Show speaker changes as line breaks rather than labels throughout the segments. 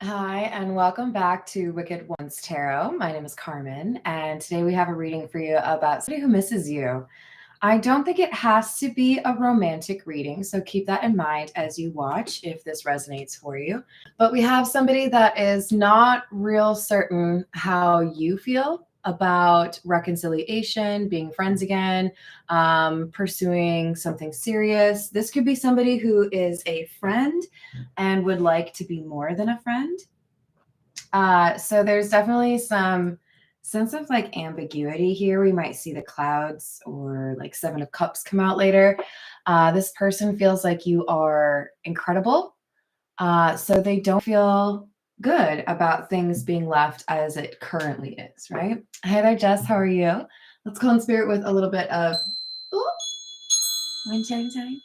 Hi, and welcome back to Wicked Ones Tarot. My name is Carmen, and today we have a reading for you about somebody who misses you. I don't think it has to be a romantic reading, so keep that in mind as you watch if this resonates for you. But we have somebody that is not real certain how you feel about reconciliation, being friends again, pursuing something serious. This could be somebody who is a friend and would like to be more than a friend. So there's definitely some sense of like ambiguity here. We might see the clouds or like Seven of Cups come out later. This person feels like you are incredible. So they don't feel good about things being left as it currently is, right? Hey there, Jess. How are you? Let's call in spirit with a little bit of wind chime time.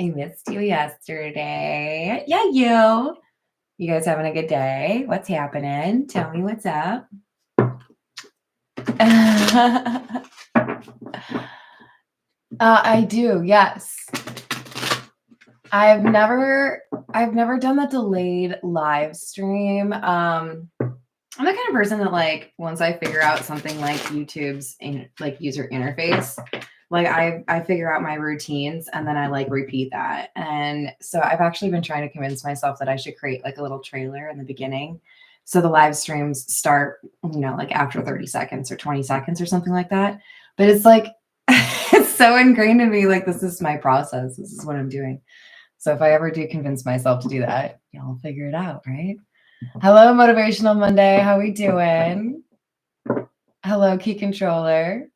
I missed you yesterday. Yeah, you. You guys having a good day? What's happening? Tell me what's up. I do, yes. I've never done the delayed live stream. I'm the kind of person that like once I figure out something like YouTube's like user interface, like I figure out my routines and then I like repeat that. And so I've actually been trying to convince myself that I should create like a little trailer in the beginning. So the live streams start, like after 30 seconds or 20 seconds or something like that. But it's like, it's so ingrained in me. Like, this is my process. This is what I'm doing. So if I ever do convince myself to do that, y'all figure it out, right? Hello, Motivational Monday. How we doing? Hello, Key Controller.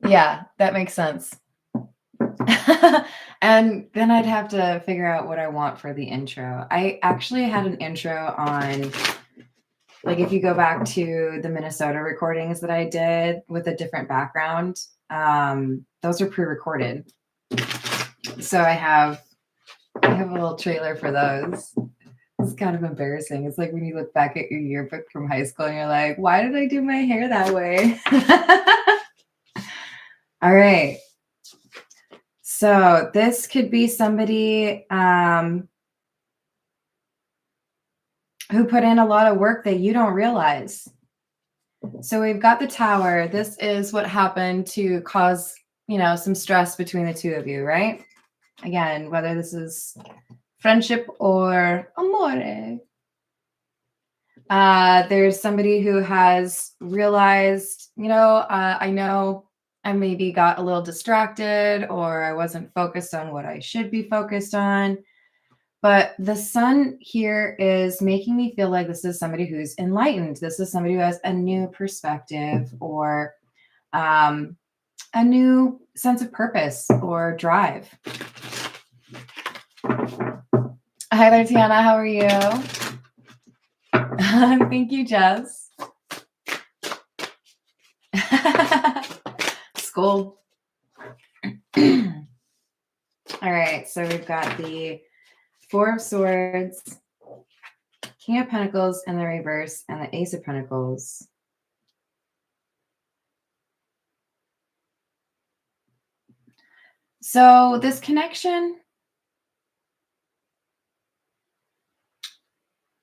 Yeah, that makes sense. And then I'd have to figure out what I want for the intro. I actually had an intro on, like, if you go back to the Minnesota recordings that I did with a different background, those are pre-recorded. So I have a little trailer for those. It's kind of embarrassing. It's like when you look back at your yearbook from high school and you're like, why did I do my hair that way? All right. So this could be somebody who put in a lot of work that you don't realize. So we've got the Tower. This is what happened to cause, some stress between the two of you, right? Again, whether this is friendship or amore. There's somebody who has realized, I know I maybe got a little distracted or I wasn't focused on what I should be focused on. But the sun here is making me feel like this is somebody who's enlightened. This is somebody who has a new perspective or a new sense of purpose or drive. Hi there, Tiana. How are you? Thank you, Jess. School. All right, so we've got the Four of Swords, King of Pentacles in the reverse, and the Ace of Pentacles. So this connection,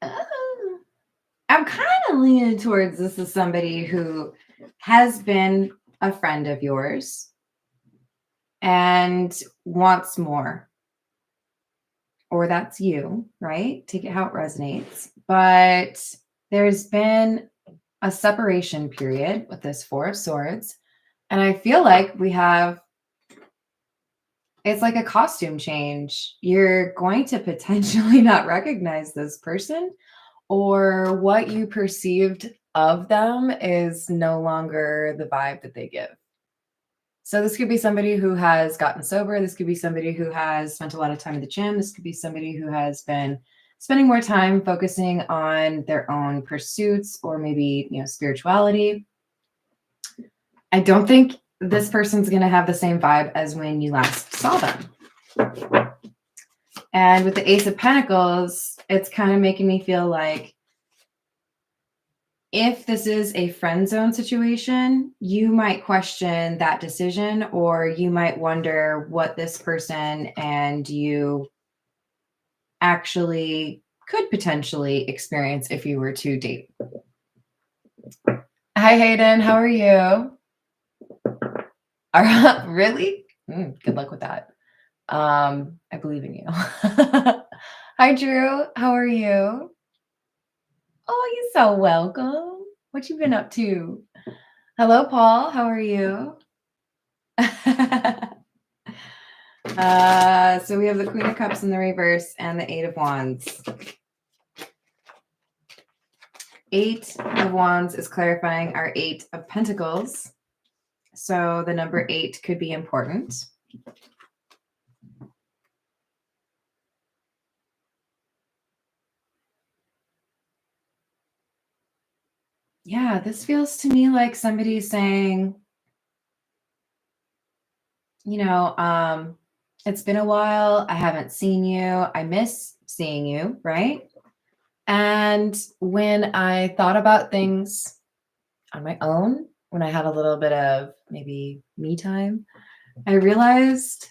I'm kind of leaning towards this is somebody who has been a friend of yours and wants more. Or that's you, right? Take it how it resonates. But there's been a separation period with this Four of Swords. And I feel like it's like a costume change. You're going to potentially not recognize this person, or what you perceived of them is no longer the vibe that they give. So this could be somebody who has gotten sober. This could be somebody who has spent a lot of time at the gym. This could be somebody who has been spending more time focusing on their own pursuits or maybe, spirituality. I don't think this person's going to have the same vibe as when you last saw them. And with the Ace of Pentacles, it's kind of making me feel like if this is a friend zone situation, you might question that decision, or you might wonder what this person and you actually could potentially experience if you were to date. Hi, Hayden. How are you? Really? Good luck with that. I believe in you. Hi, Drew. How are you? Oh, you're so welcome. What you been up to? Hello, Paul. How are you? So we have the Queen of Cups in the reverse and the Eight of Wands. Eight of Wands is clarifying our Eight of Pentacles. So the number 8 could be important. Yeah, this feels to me like somebody's saying, it's been a while. I haven't seen you. I miss seeing you, right? And when I thought about things on my own, when I had a little bit of maybe me time, I realized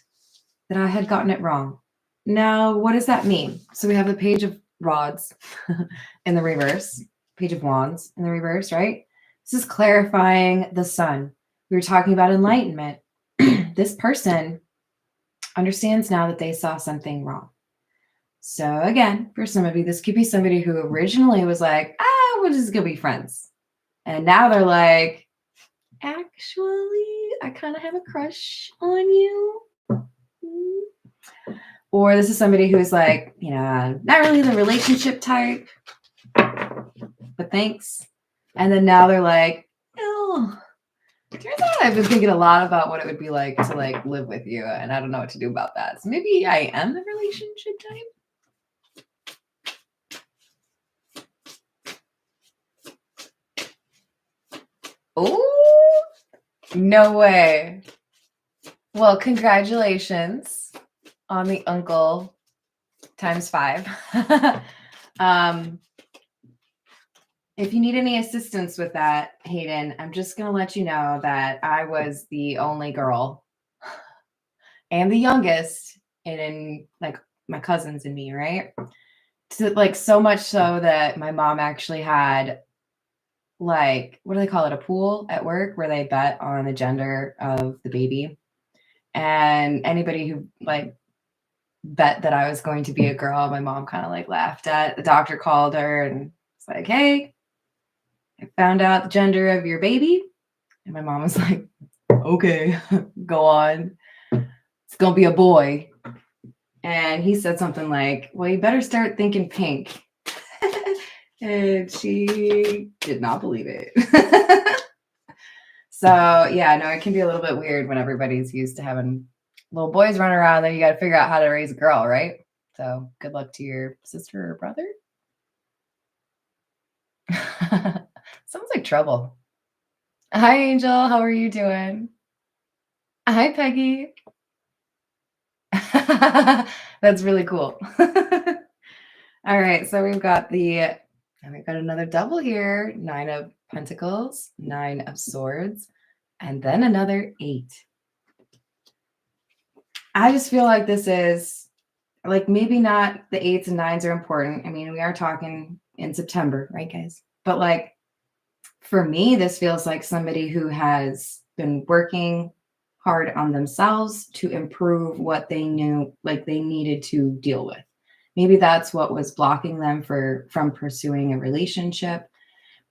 that I had gotten it wrong. Now, what does that mean? So we have the Page of Rods in the reverse, Page of Wands in the reverse, right? This is clarifying the sun. We were talking about enlightenment. This person understands now that they saw something wrong. So again, for some of you, this could be somebody who originally was like, we're just gonna be friends. And now they're like, actually, I kind of have a crush on you. Or this is somebody who's like, not really the relationship type, but thanks. And then now they're like, oh, turns out I've been thinking a lot about what it would be like to like live with you, and I don't know what to do about that. So maybe I am the relationship type. Oh, no way. Well, congratulations on the uncle times 5. If you need any assistance with that, Hayden, I'm just going to let you know that I was the only girl and the youngest in like my cousins and me, right? So much so that my mom actually had like, what do they call it? A pool at work where they bet on the gender of the baby. And anybody who like bet that I was going to be a girl, my mom kind of like laughed at. The doctor called her and was like, hey, I found out the gender of your baby. And my mom was like, okay, go on. It's going to be a boy. And he said something like, well, you better start thinking pink. And she did not believe it. So, yeah, no, it can be a little bit weird when everybody's used to having little boys run around. Then you got to figure out how to raise a girl, right? So good luck to your sister or brother. Sounds like trouble. Hi, Angel. How are you doing? Hi, Peggy. That's really cool. All right, so we've got another double here. 9 of Pentacles, 9 of Swords, and then another 8. I just feel like this is like maybe not the 8s and 9s are important. I mean, we are talking in September, right, guys? But like for me, this feels like somebody who has been working hard on themselves to improve what they knew, like they needed to deal with. Maybe that's what was blocking them from pursuing a relationship.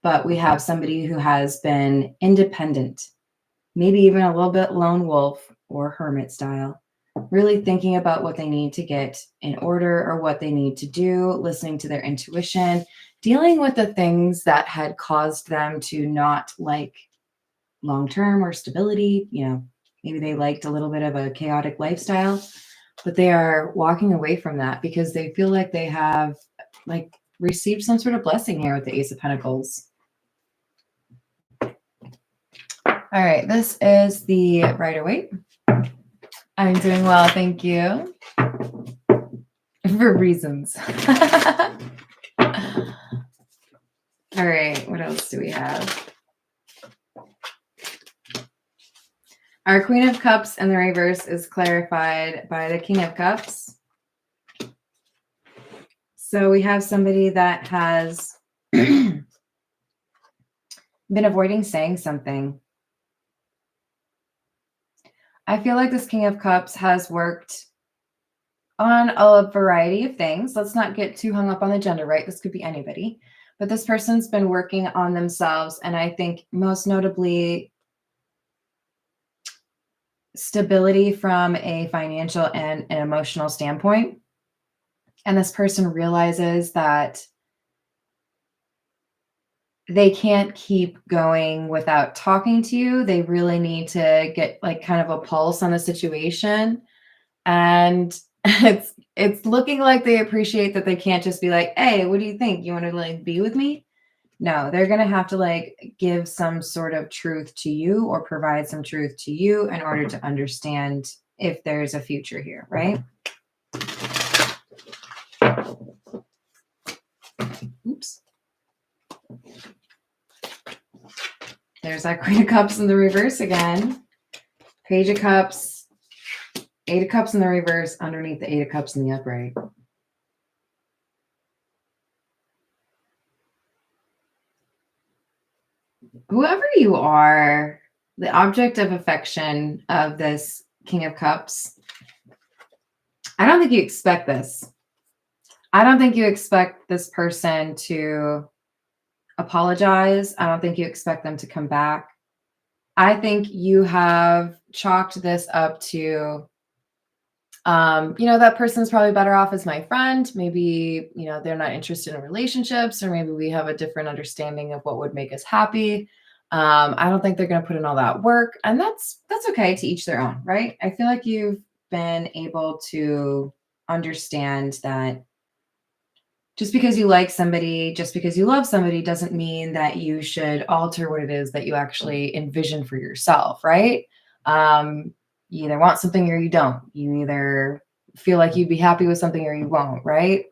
But we have somebody who has been independent, maybe even a little bit lone wolf or hermit style, really thinking about what they need to get in order or what they need to do, listening to their intuition, dealing with the things that had caused them to not like long-term or stability. Maybe they liked a little bit of a chaotic lifestyle, but they are walking away from that because they feel like they have like received some sort of blessing here with the Ace of Pentacles. All right, this is the Rider-Waite. I'm doing well, thank you. For reasons. All right, what else do we have? Our Queen of Cups in the reverse is clarified by the King of Cups. So we have somebody that has been avoiding saying something. I feel like this King of Cups has worked on a variety of things. Let's not get too hung up on the gender, right? This could be anybody. But this person's been working on themselves, and I think most notably stability from a financial and an emotional standpoint. And this person realizes that they can't keep going without talking to you. They really need to get like kind of a pulse on the situation. And it's looking like they appreciate that they can't just be like, hey, what do you think? You want to like be with me? No, they're going to have to like give some sort of truth to you or provide some truth to you in order to understand if there's a future here, right? Oops. There's that Queen of Cups in the reverse again. Page of Cups, Eight of Cups in the reverse underneath the Eight of Cups in the upright. Whoever you are, the object of affection of this King of Cups, I don't think you expect this. I don't think you expect this person to apologize. I don't think you expect them to come back. I think you have chalked this up to, that person's probably better off as my friend. Maybe, they're not interested in relationships, or maybe we have a different understanding of what would make us happy. I don't think they're going to put in all that work, and that's okay, to each their own, right? I feel like you've been able to understand that just because you like somebody, just because you love somebody, doesn't mean that you should alter what it is that you actually envision for yourself, right? You either want something or you don't. You either feel like you'd be happy with something or you won't, right?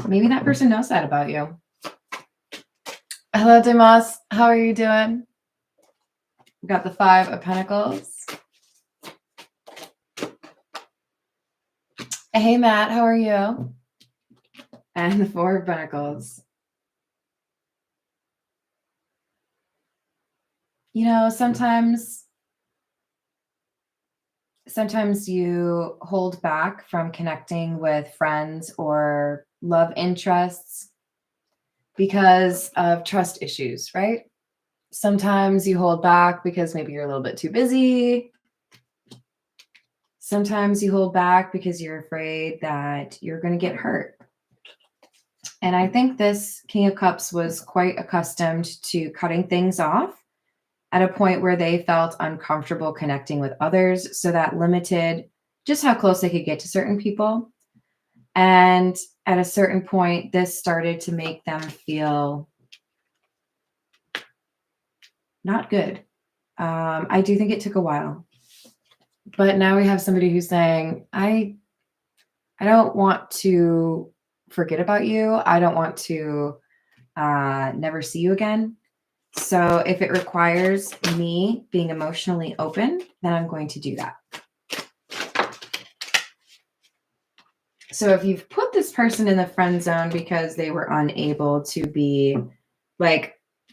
Maybe that person knows that about you. Hello, Demas. How are you doing? We got the Five of Pentacles. Hey, Matt. How are you? And the Four of Pentacles. Sometimes you hold back from connecting with friends or love interests because of trust issues, right? Sometimes you hold back because maybe you're a little bit too busy. Sometimes you hold back because you're afraid that you're going to get hurt. And I think this King of Cups was quite accustomed to cutting things off at a point where they felt uncomfortable connecting with others. So that limited just how close they could get to certain people. And at a certain point, this started to make them feel not good. I do think it took a while. But now we have somebody who's saying, I don't want to forget about you. I don't want to never see you again. So if it requires me being emotionally open, then I'm going to do that. So if you've put this person in the friend zone because they were unable to be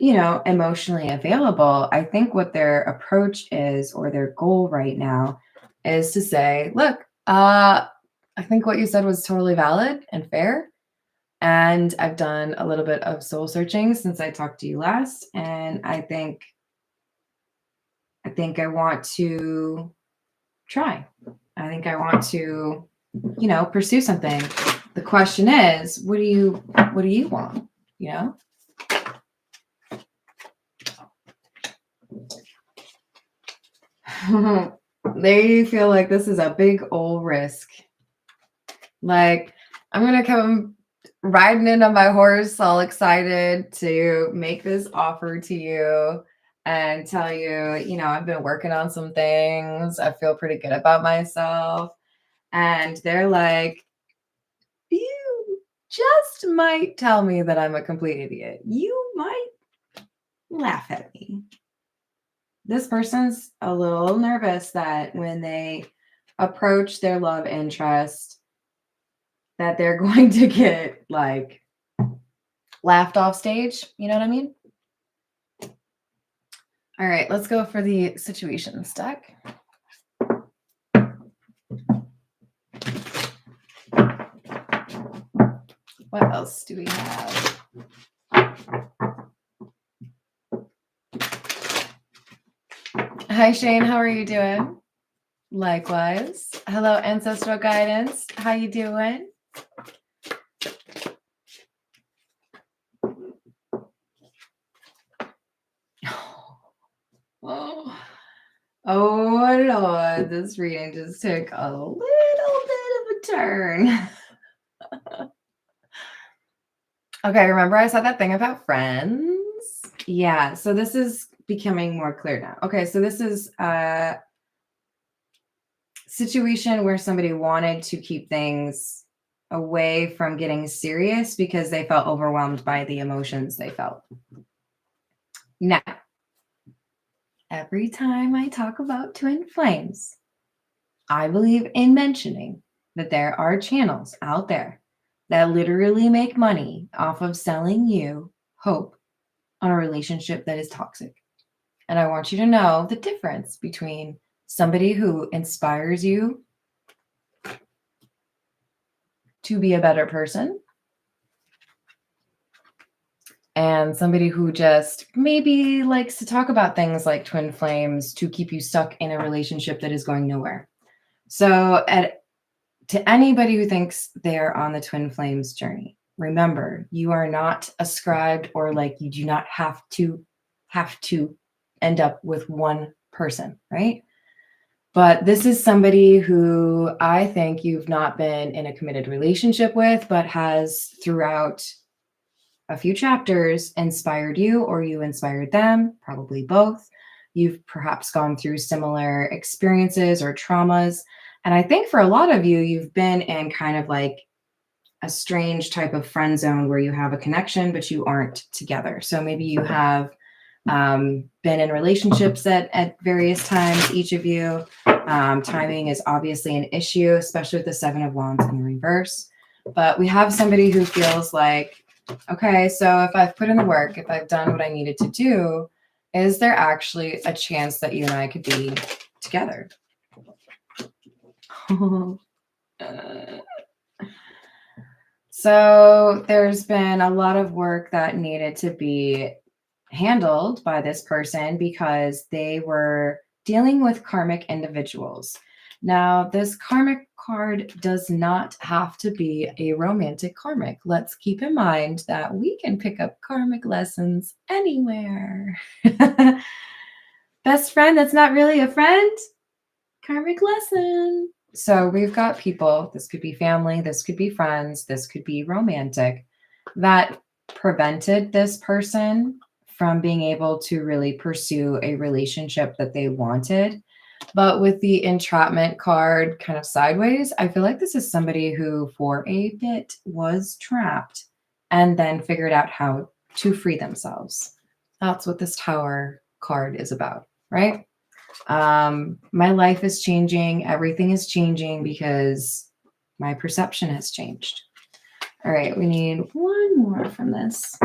emotionally available, I think what their approach is, or their goal right now, is to say, look, I think what you said was totally valid and fair. And I've done a little bit of soul searching since I talked to you last. And I think I want to try. I think I want to, pursue something. The question is, what do you want? They feel like this is a big old risk. Like, I'm going to come riding in on my horse, all excited to make this offer to you and tell you, I've been working on some things. I feel pretty good about myself. And they're like, just might tell me that I'm a complete idiot. You might laugh at me. This person's a little nervous that when they approach their love interest, that they're going to get like laughed off stage. You know what I mean? All right, let's go for the situations deck. What else do we have? Hi, Shane. How are you doing? Likewise. Hello, ancestral guidance. How you doing? Oh, Lord. This reading just took a little bit of a turn. Okay, remember I said that thing about friends? Yeah, so this is becoming more clear now. Okay, so this is a situation where somebody wanted to keep things away from getting serious because they felt overwhelmed by the emotions they felt. Now, every time I talk about twin flames, I believe in mentioning that there are channels out there that literally make money off of selling you hope on a relationship that is toxic. And I want you to know the difference between somebody who inspires you to be a better person and somebody who just maybe likes to talk about things like twin flames to keep you stuck in a relationship that is going nowhere. So to anybody who thinks they're on the twin flames journey, remember, you are not ascribed or like you do not have to end up with one person, right? But this is somebody who I think you've not been in a committed relationship with, but has throughout a few chapters inspired you or you inspired them, probably both. You've perhaps gone through similar experiences or traumas. And I think for a lot of you, you've been in kind of like a strange type of friend zone where you have a connection, but you aren't together. So maybe you have been in relationships at various times, each of you. Timing is obviously an issue, especially with the Seven of Wands in reverse. But we have somebody who feels like, okay, so if I've put in the work, if I've done what I needed to do, is there actually a chance that you and I could be together? So there's been a lot of work that needed to be handled by this person because they were dealing with karmic individuals. Now, this karmic card does not have to be a romantic karmic. Let's keep in mind that we can pick up karmic lessons anywhere. Best friend that's not really a friend? Karmic lesson. So we've got people, this could be family, this could be friends, this could be romantic, that prevented this person from being able to really pursue a relationship that they wanted. But with the entrapment card kind of sideways, I feel like this is somebody who for a bit was trapped and then figured out how to free themselves. That's what this Tower card is about, right? My life is changing. Everything is changing because my perception has changed. All right, we need one more from this.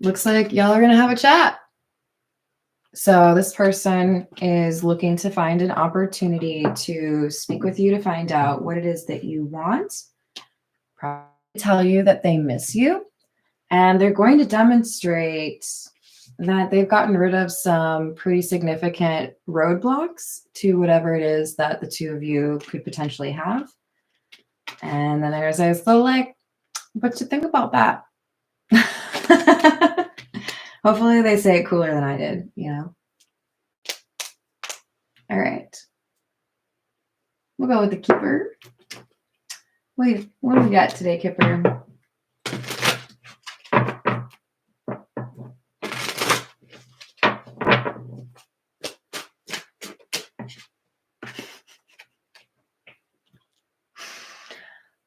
Looks like y'all are going to have a chat. So this person is looking to find an opportunity to speak with you to find out what it is that you want. Probably tell you that they miss you. And they're going to demonstrate that they've gotten rid of some pretty significant roadblocks to whatever it is that the two of you could potentially have. And then there's a so like, what you think about that? Hopefully they say it cooler than I did, you know? All right. We'll go with the Kipper. Wait, what do we got today, Kipper?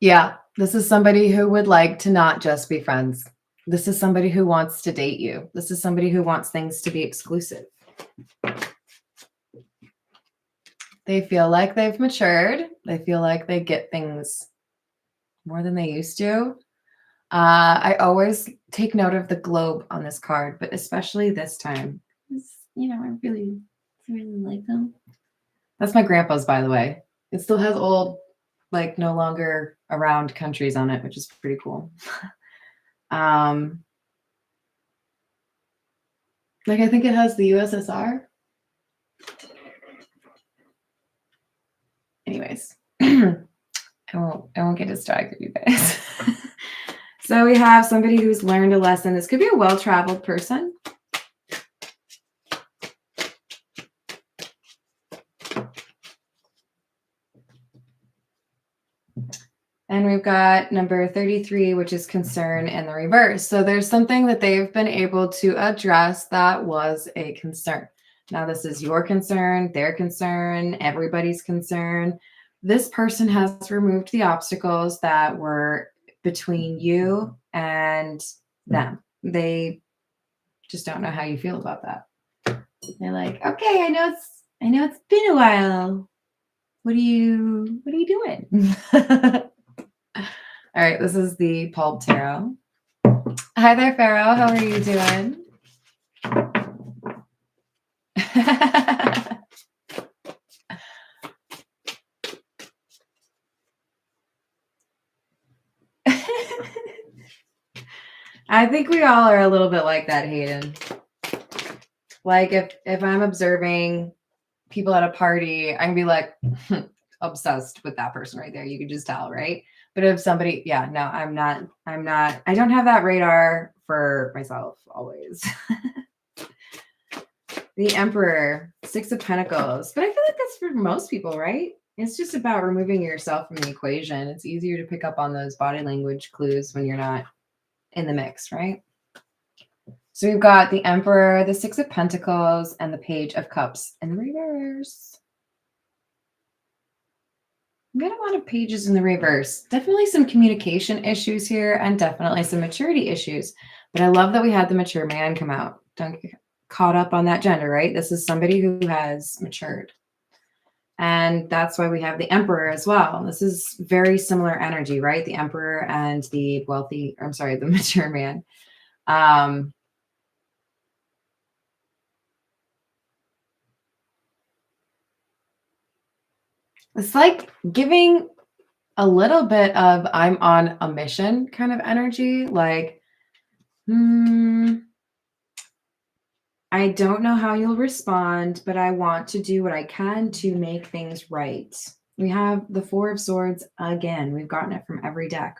Yeah, this is somebody who would like to not just be friends. This is somebody who wants to date you. This is somebody who wants things to be exclusive. They feel like they've matured. They feel like they get things more than they used to. I always take note of the globe on this card, but especially this time. You know, I really like them. That's my grandpa's, by the way. It still has old, like no longer around countries on it, which is pretty cool. Like I think it has the USSR. Anyways, I won't get distracted, you guys. So we have somebody who's learned a lesson. This could be a well-traveled person. And we've got number 33, which is concern in the reverse. So there's something that they've been able to address that was a concern. Now, this is your concern, their concern, everybody's concern. This person has removed the obstacles that were between you and them. They just don't know how you feel about that. They're like, okay, I know it's been a while. What are you doing? All right, this is the Pulp Tarot. Hi there, Pharaoh. How are you doing? I think we all are a little bit like that, Hayden. Like if I'm observing people at a party, I can be like obsessed with that person right there. You can just tell, right? But if somebody, yeah, no, I'm not, I don't have that radar for myself always. The Emperor, Six of Pentacles. But I feel like that's for most people, right? It's just about removing yourself from the equation. It's easier to pick up on those body language clues when you're not in the mix, right? So we've got the Emperor, the Six of Pentacles, and the Page of Cups in reverse. We've got a lot of pages in the reverse. Definitely some communication issues here and definitely some maturity issues. But I love that we had the mature man come out. Don't get caught up on that gender, right? This is somebody who has matured. And that's why we have the Emperor as well. This is very similar energy, right? The Emperor and the the mature man. It's like giving a little bit of I'm on a mission kind of energy. Like, I don't know how you'll respond, but I want to do what I can to make things right. We have the Four of Swords again. We've gotten it from every deck.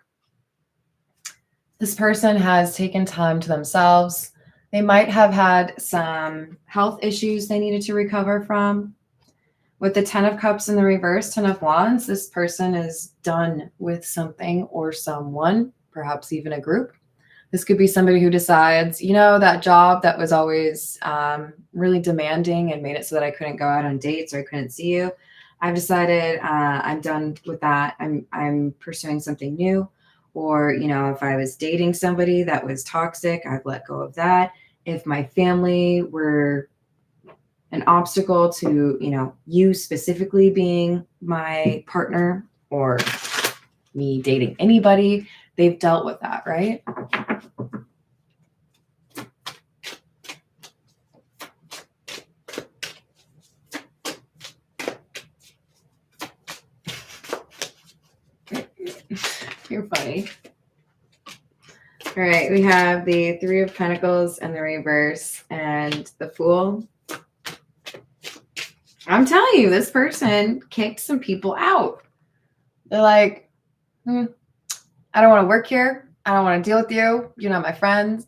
This person has taken time to themselves. They might have had some health issues they needed to recover from. With the 10 of Cups in the reverse, 10 of Wands, this person is done with something or someone, perhaps even a group. This could be somebody who decides, you know, that job that was always really demanding and made it so that I couldn't go out on dates or I couldn't see you. I've decided I'm done with that. I'm pursuing something new. Or, you know, if I was dating somebody that was toxic, I've let go of that. If my family were an obstacle to, you know, you specifically being my partner or me dating anybody, they've dealt with that, right? You're funny. All right, we have the Three of Pentacles and the reverse and the Fool. I'm telling you, this person kicked some people out. They're like, I don't want to work here. I don't want to deal with you. You're not my friend.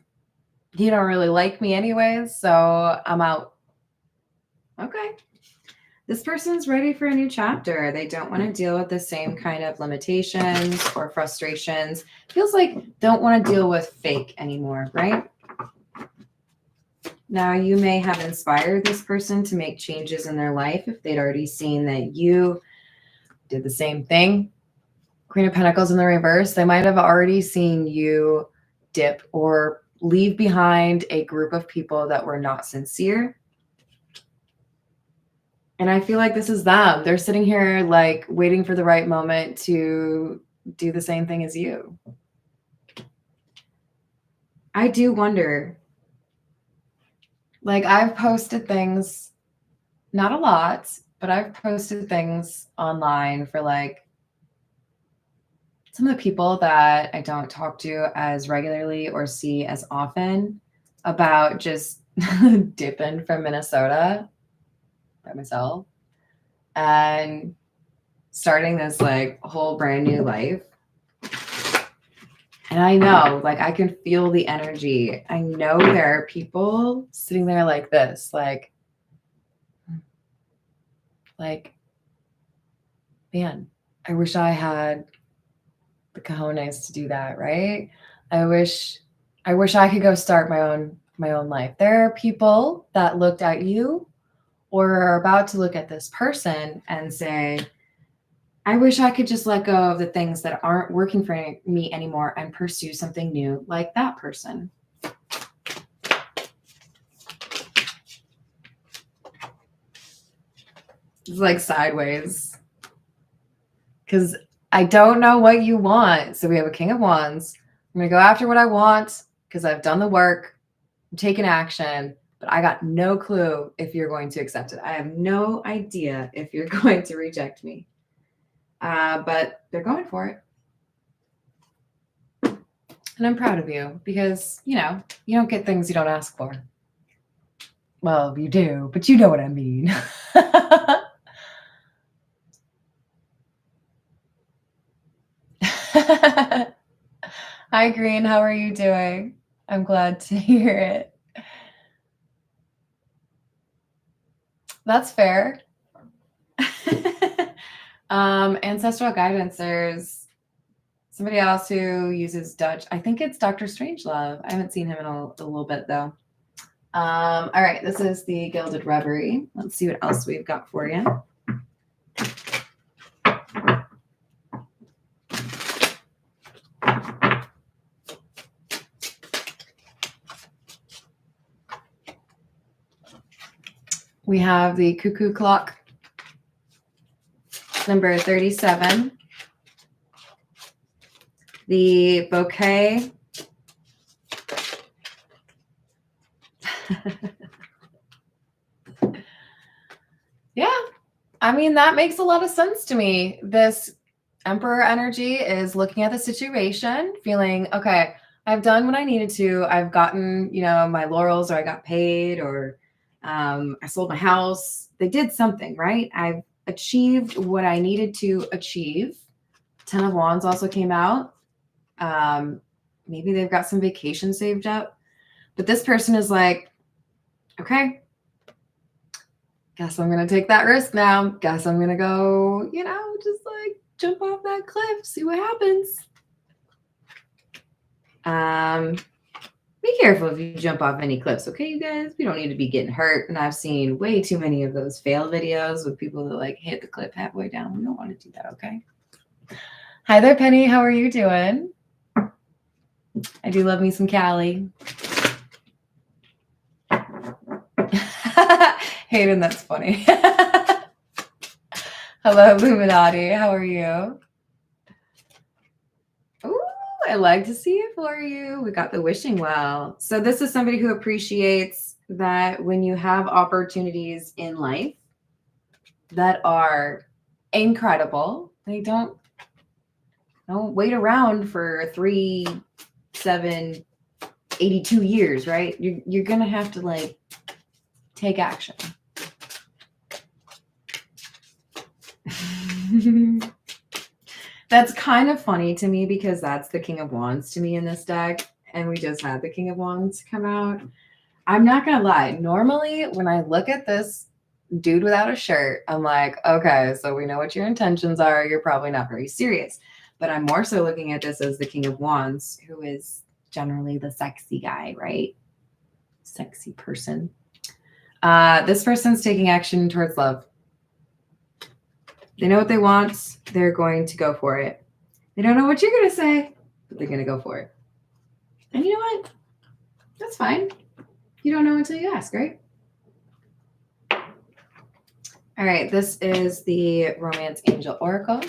You don't really like me anyways, so I'm out. Okay. This person's ready for a new chapter. They don't want to deal with the same kind of limitations or frustrations. Feels like don't want to deal with fake anymore, right? Now, you may have inspired this person to make changes in their life if they'd already seen that you did the same thing. Queen of Pentacles in the reverse. They might have already seen you dip or leave behind a group of people that were not sincere. And I feel like this is them. They're sitting here like waiting for the right moment to do the same thing as you. I do wonder. Like, I've posted things, not a lot, but I've posted things online for like some of the people that I don't talk to as regularly or see as often about just dipping from Minnesota by myself and starting this like whole brand new life. And I know, like, I can feel the energy. I know there are people sitting there like this, like, man, I wish I had the cojones to do that, right? I wish I could go start my own life. There are people that looked at you or are about to look at this person and say, I wish I could just let go of the things that aren't working for me anymore and pursue something new like that person. It's like sideways. Because I don't know what you want. So we have a King of Wands. I'm going to go after what I want because I've done the work. I'm taking action. But I got no clue if you're going to accept it. I have no idea if you're going to reject me. But they're going for it. And I'm proud of you because, you know, you don't get things you don't ask for. Well, you do, but you know what I mean. Hi, Green. How are you doing? I'm glad to hear it. That's fair. Ancestral guidance. There's somebody else who uses Dutch. I think it's Dr. Strangelove. I haven't seen him in a little bit, though. All right. This is the Gilded Reverie. Let's see what else we've got for you. We have the Cuckoo Clock, number 37. The Bouquet. Yeah, I mean, that makes a lot of sense to me. This Emperor energy is looking at the situation, feeling, okay, I've done what I needed to. I've gotten, you know, my laurels, or I got paid, or I sold my house. They did something, right? I've achieved what I needed to achieve. Ten of Wands also came out. Maybe they've got some vacation saved up. But this person is like, okay, guess I'm going to take that risk now. Guess I'm going to go, you know, just like jump off that cliff, see what happens. Be careful if you jump off any cliffs, okay, you guys? We don't need to be getting hurt. And I've seen way too many of those fail videos with people that like hit the cliff halfway down. We don't want to do that, okay? Hi there, Penny. How are you doing? I do love me some Callie. Hayden, that's funny. Hello, Illuminati. How are you? Ooh, I like to see it for you. We got the wishing well. So this is somebody who appreciates that when you have opportunities in life that are incredible, they don't wait around for 3, 7, 82 years, right? You're gonna have to like take action. That's kind of funny to me because that's the King of Wands to me in this deck. And we just had the King of Wands come out. I'm not going to lie. Normally, when I look at this dude without a shirt, I'm like, okay, so we know what your intentions are. You're probably not very serious. But I'm more so looking at this as the King of Wands, who is generally the sexy guy, right? Sexy person. This person's taking action towards love. They know what they want. They're going to go for it. They don't know what you're going to say, but they're going to go for it. And you know what? That's fine. You don't know until you ask, right? All right, this is the Romance Angel Oracle.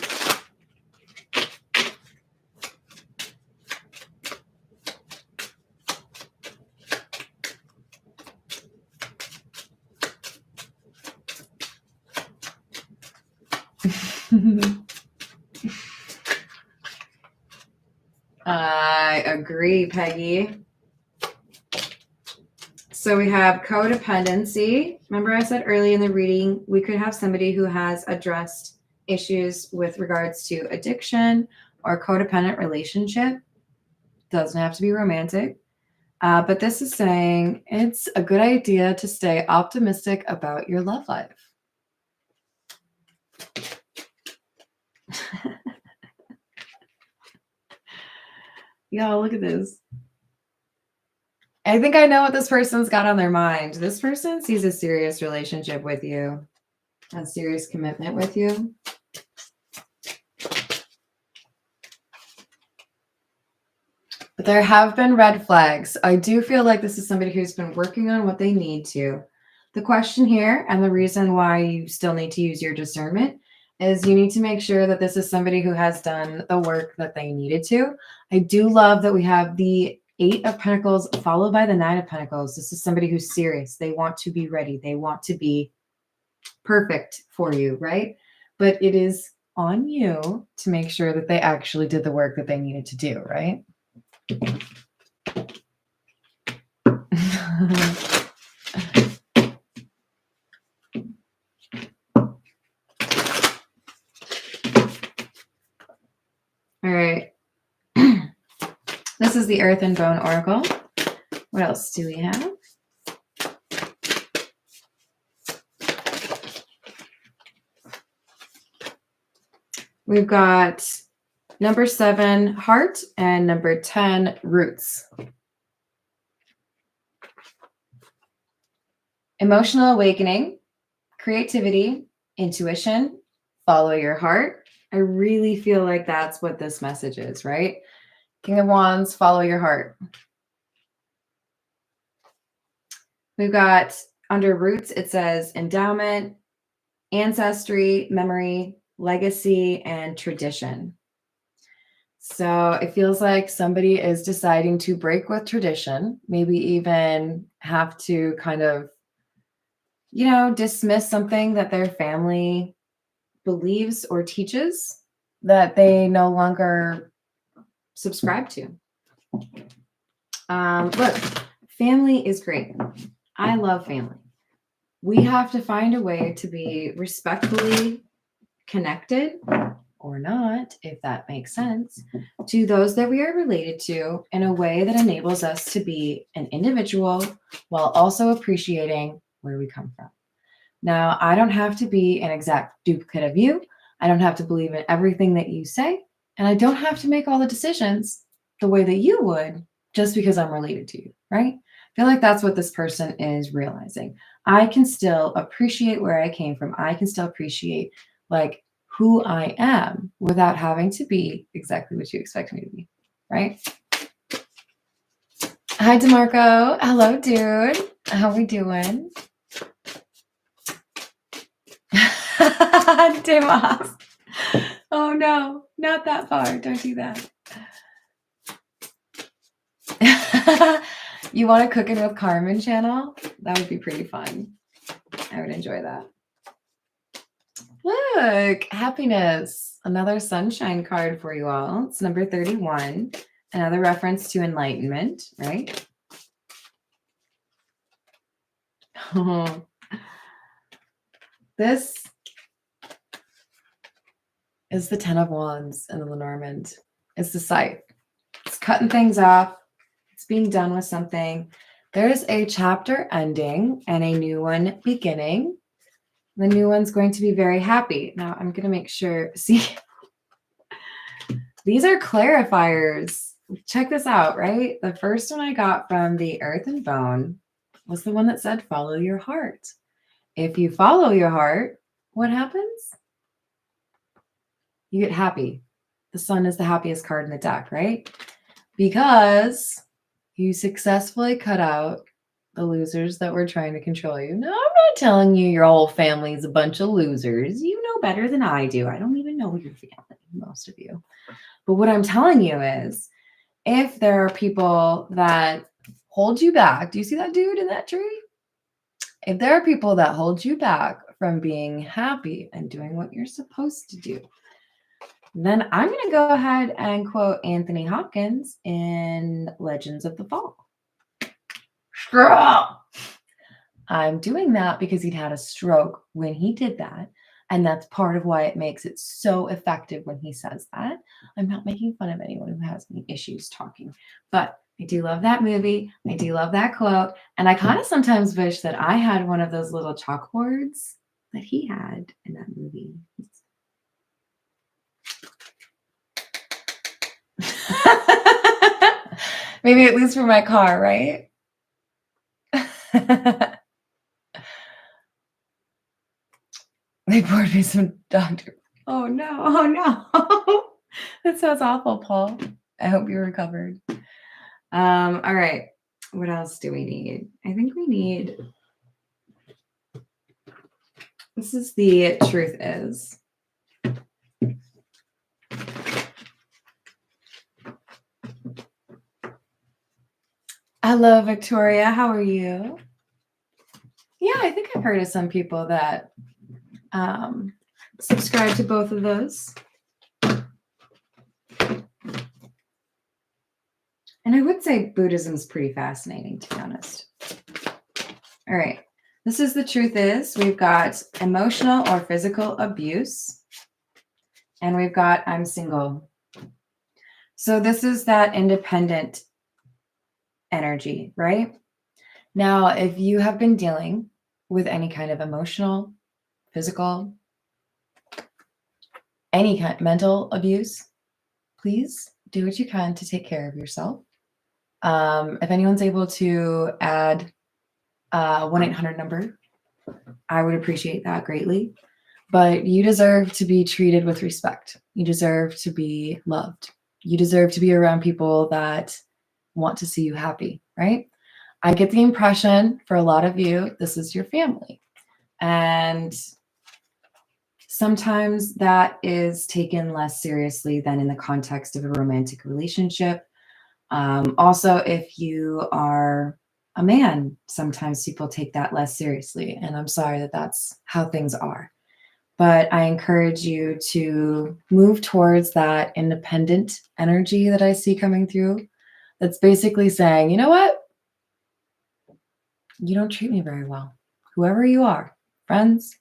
I agree, Peggy. So we have codependency. Remember I said early in the reading, we could have somebody who has addressed issues with regards to addiction or codependent relationship. Doesn't have to be romantic. But this is saying it's a good idea to stay optimistic about your love life. Y'all, look at this. I think I know what this person's got on their mind. This person sees a serious relationship with you, a serious commitment with you. But there have been red flags. I do feel like this is somebody who's been working on what they need to. The question here, and the reason why you still need to use your discernment, is you need to make sure that this is somebody who has done the work that they needed to. I do love that we have the 8 of Pentacles followed by the 9 of Pentacles. This is somebody who's serious. They want to be ready. They want to be perfect for you, right? But it is on you to make sure that they actually did the work that they needed to do, right? All right. This is the Earth and Bone Oracle. What else do we have? We've got number 7, Heart, and number 10, Roots. Emotional awakening, creativity, intuition, follow your heart. I really feel like that's what this message is, right? King of Wands, follow your heart. We've got under Roots, it says endowment, ancestry, memory, legacy, and tradition. So it feels like somebody is deciding to break with tradition, maybe even have to kind of, you know, dismiss something that their family believes or teaches that they no longer subscribe to. Look, family is great. I love family. We have to find a way to be respectfully connected, or not, if that makes sense, to those that we are related to in a way that enables us to be an individual while also appreciating where we come from. Now, I don't have to be an exact duplicate of you. I don't have to believe in everything that you say, and I don't have to make all the decisions the way that you would just because I'm related to you, right? I feel like that's what this person is realizing. I can still appreciate where I came from. I can still appreciate like who I am without having to be exactly what you expect me to be, right? Hi, DeMarco. Hello, dude. How we doing? Demas. Oh no, not that far. Don't do that. You want a Cooking with Carmen channel? That would be pretty fun. I would enjoy that. Look, happiness. Another sunshine card for you all. It's number 31. Another reference to enlightenment, right? Oh. This is the 10 of Wands in the Lenormand. It's the scythe. It's cutting things off. It's being done with something. There's a chapter ending and a new one beginning. The new one's going to be very happy. Now I'm going to make sure, see, these are clarifiers. Check this out, right? The first one I got from the Earth and Bone was the one that said, follow your heart. If you follow your heart, what happens? You get happy. the Sun is the happiest card in the deck, right? Because you successfully cut out the losers that were trying to control you. No, I'm not telling you your whole family's a bunch of losers. You know better than I do. I don't even know your family, most of you. But what I'm telling you is, if there are people that hold you back, do you see that dude in that tree? If there are people that hold you back from being happy and doing what you're supposed to do, then I'm going to go ahead and quote Anthony Hopkins in Legends of the Fall. Stroke. I'm doing that because he'd had a stroke when he did that. And that's part of why it makes it so effective when he says that. I'm not making fun of anyone who has any issues talking, but I do love that movie. I do love that quote. And I kind of sometimes wish that I had one of those little chalkboards that he had in that movie. Maybe at least for my car, right? They poured me some Dr. Oh no, oh no. That sounds awful, Paul. I hope you recovered. All right. What else do we need? I think we need. This is the truth is. Hello, Victoria. How are you? Yeah, I think I've heard of some people that subscribe to both of those. And I would say Buddhism is pretty fascinating, to be honest. All right. This is the truth is. We've got emotional or physical abuse. And we've got I'm single. So this is that independent energy, right? Now, if you have been dealing with any kind of emotional, physical, any kind mental abuse, please do what you can to take care of yourself. If anyone's able to add a 1-800 number, I would appreciate that greatly. But you deserve to be treated with respect. You deserve to be loved. You deserve to be around people that want to see you happy, right? I get the impression for a lot of you, this is your family. And sometimes that is taken less seriously than in the context of a romantic relationship. Also, if you are a man, sometimes people take that less seriously. And I'm sorry that that's how things are. But I encourage you to move towards that independent energy that I see coming through. That's basically saying, you know what? You don't treat me very well. Whoever you are, friends,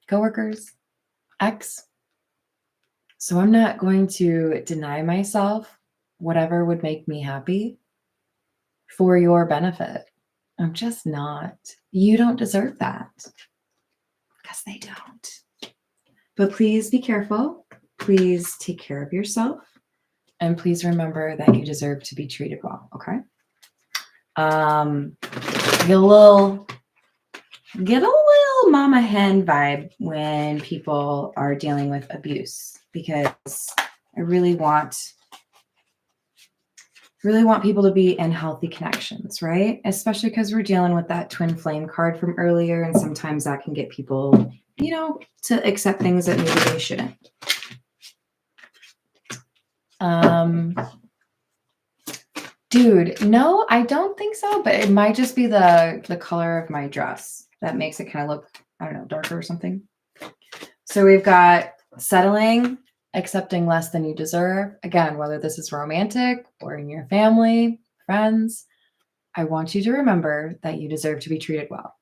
coworkers, ex. So I'm not going to deny myself whatever would make me happy for your benefit. I'm just not. You don't deserve that. Because they don't. But please be careful. Please take care of yourself. And please remember that you deserve to be treated well, okay? Get a little mama hen vibe when people are dealing with abuse, because I really want people to be in healthy connections, right? Especially because we're dealing with that twin flame card from earlier, and sometimes that can get people, to accept things that maybe they shouldn't. Dude, no, I don't think so, but it might just be the color of my dress that makes it kind of look, I don't know, darker or something. So we've got settling, accepting less than you deserve. Again, whether this is romantic or in your family, friends, I want you to remember that you deserve to be treated well.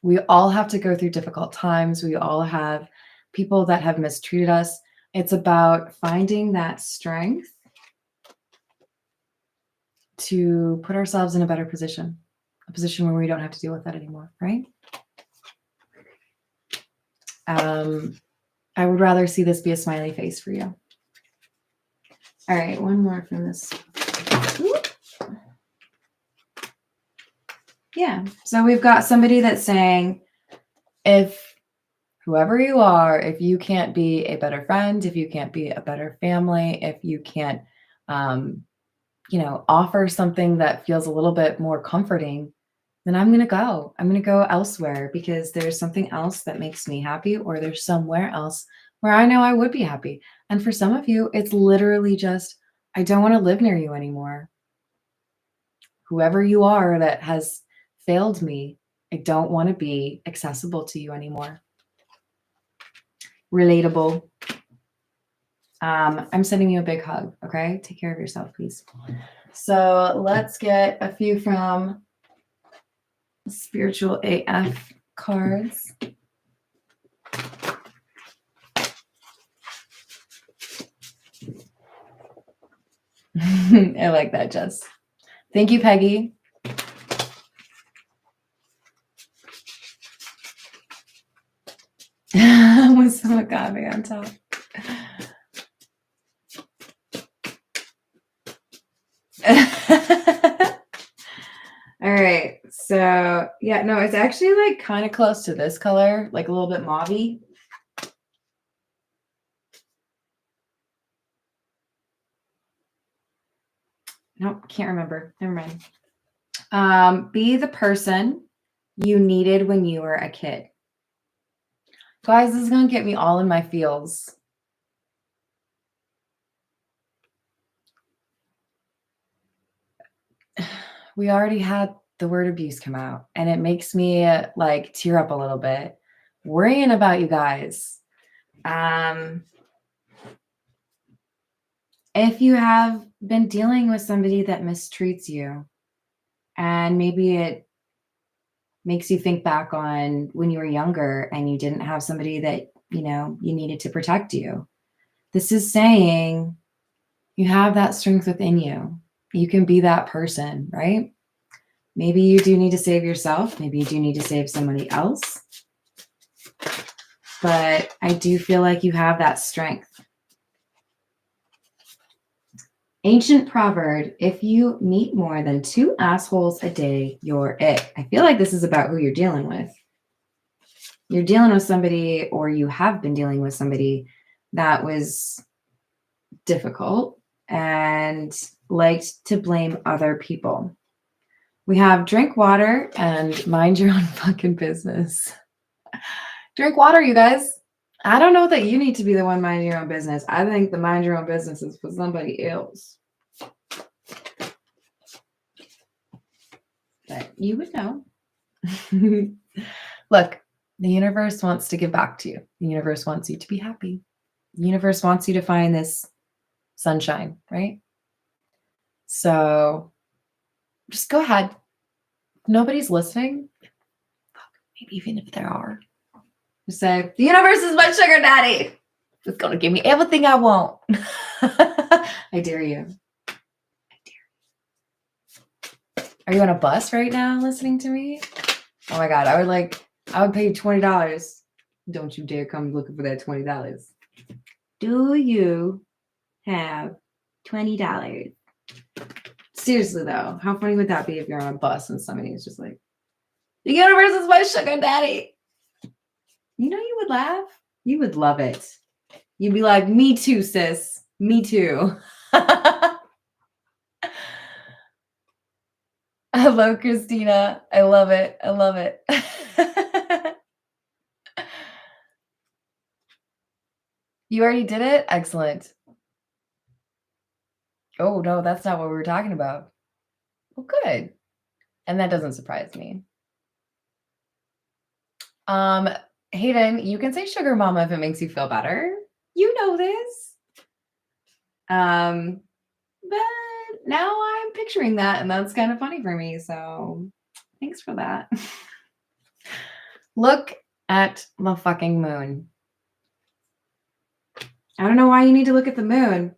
We all have to go through difficult times. We all have people that have mistreated us. It's about finding that strength to put ourselves in a better position, a position where we don't have to deal with that anymore, right? I would rather see this be a smiley face for you. All right, one more from this. Yeah, so we've got somebody that's saying, if Whoever you are, if you can't be a better friend, if you can't be a better family, if you can't, offer something that feels a little bit more comforting, then I'm going to go. I'm going to go elsewhere because there's something else that makes me happy, or there's somewhere else where I know I would be happy. And for some of you, it's literally just, I don't want to live near you anymore. Whoever you are that has failed me, I don't want to be accessible to you anymore. Relatable. I'm sending you a big hug. Okay. Take care of yourself, please. So let's get a few from Spiritual AF cards. I like that, Jess. Thank you, Peggy. With some agave on top. All right. So yeah, no, it's actually like kind of close to this color, like a little bit mauve-y. Nope, can't remember. Never mind. Be the person you needed when you were a kid. Guys, this is going to get me all in my feels. We already had the word abuse come out, and it makes me like tear up a little bit worrying about you guys. If you have been dealing with somebody that mistreats you, and maybe it makes you think back on when you were younger and you didn't have somebody that, you needed to protect you. This is saying you have that strength within you. You can be that person, right? Maybe you do need to save yourself. Maybe you do need to save somebody else. But I do feel like you have that strength. Ancient proverb, if you meet more than 2 assholes a day, you're it. I feel like this is about who you're dealing with. You're dealing with somebody, or you have been dealing with somebody that was difficult and liked to blame other people. We have drink water and mind your own fucking business. Drink water, you guys. I don't know that you need to be the one minding your own business. I think the mind your own business is for somebody else. But you would know. Look, the universe wants to give back to you. The universe wants you to be happy. The universe wants you to find this sunshine, right? So just go ahead. If nobody's listening, maybe even if there are, just say, the universe is my sugar daddy. It's going to give me everything I want. I dare you. Are you on a bus right now listening to me? Oh my God. I would pay $20. Don't you dare come looking for that $20. Do you have $20? Seriously though, how funny would that be if you're on a bus and somebody is just like, the universe is my sugar daddy? You know, you would laugh. You would love it. You'd be like, me too, sis. Me too. Hello, Christina. I love it. I love it. You already did it? Excellent. Oh, no, that's not what we were talking about. Well, good. And that doesn't surprise me. Hayden, you can say sugar mama if it makes you feel better. You know this. But now I'm picturing that, and that's kind of funny for me. So thanks for that. Look at the fucking moon. I don't know why you need to look at the moon,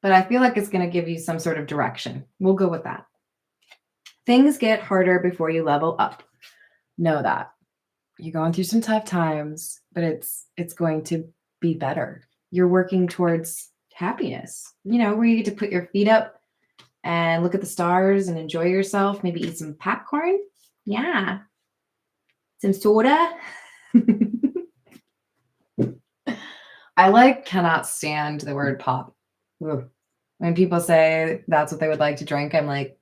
but I feel like it's going to give you some sort of direction. We'll go with that. Things get harder before you level up. Know that. You're going through some tough times, but it's going to be better. You're working towards happiness, where you get to put your feet up and look at the stars and enjoy yourself, maybe eat some popcorn. Yeah. Some soda. I like cannot stand the word pop. Ugh. When people say that's what they would like to drink, I'm like,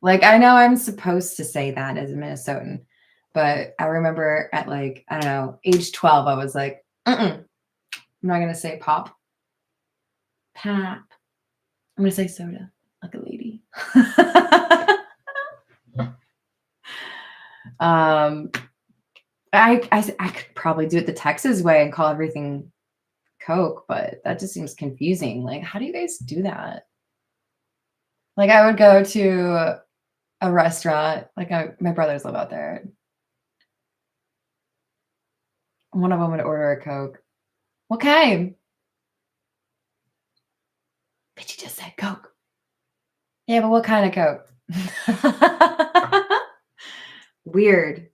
I know I'm supposed to say that as a Minnesotan, but I remember at like, I don't know, age 12, I was like, I'm not going to say pop. Pop. I'm going to say soda, like a lady. I could probably do it the Texas way and call everything Coke, but that just seems confusing. Like, how do you guys do that? Like, I would go to a restaurant, like my brothers live out there. One of them would order a Coke. What kind? But you just said Coke. Yeah, but what kind of Coke? Weird.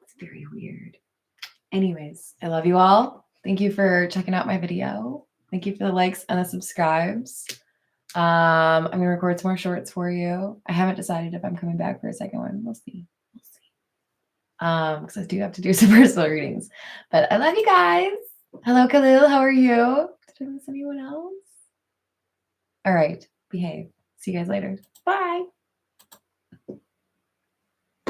It's very weird. Anyways, I love you all. Thank you for checking out my video. Thank you for the likes and the subscribes. I'm gonna record some more shorts for you. I haven't decided if I'm coming back for a second one. We'll see. We'll see. Because I do have to do some personal readings. But I love you guys. Hello, Khalil. How are you? Did I miss anyone else? All right. Behave. See you guys later. Bye.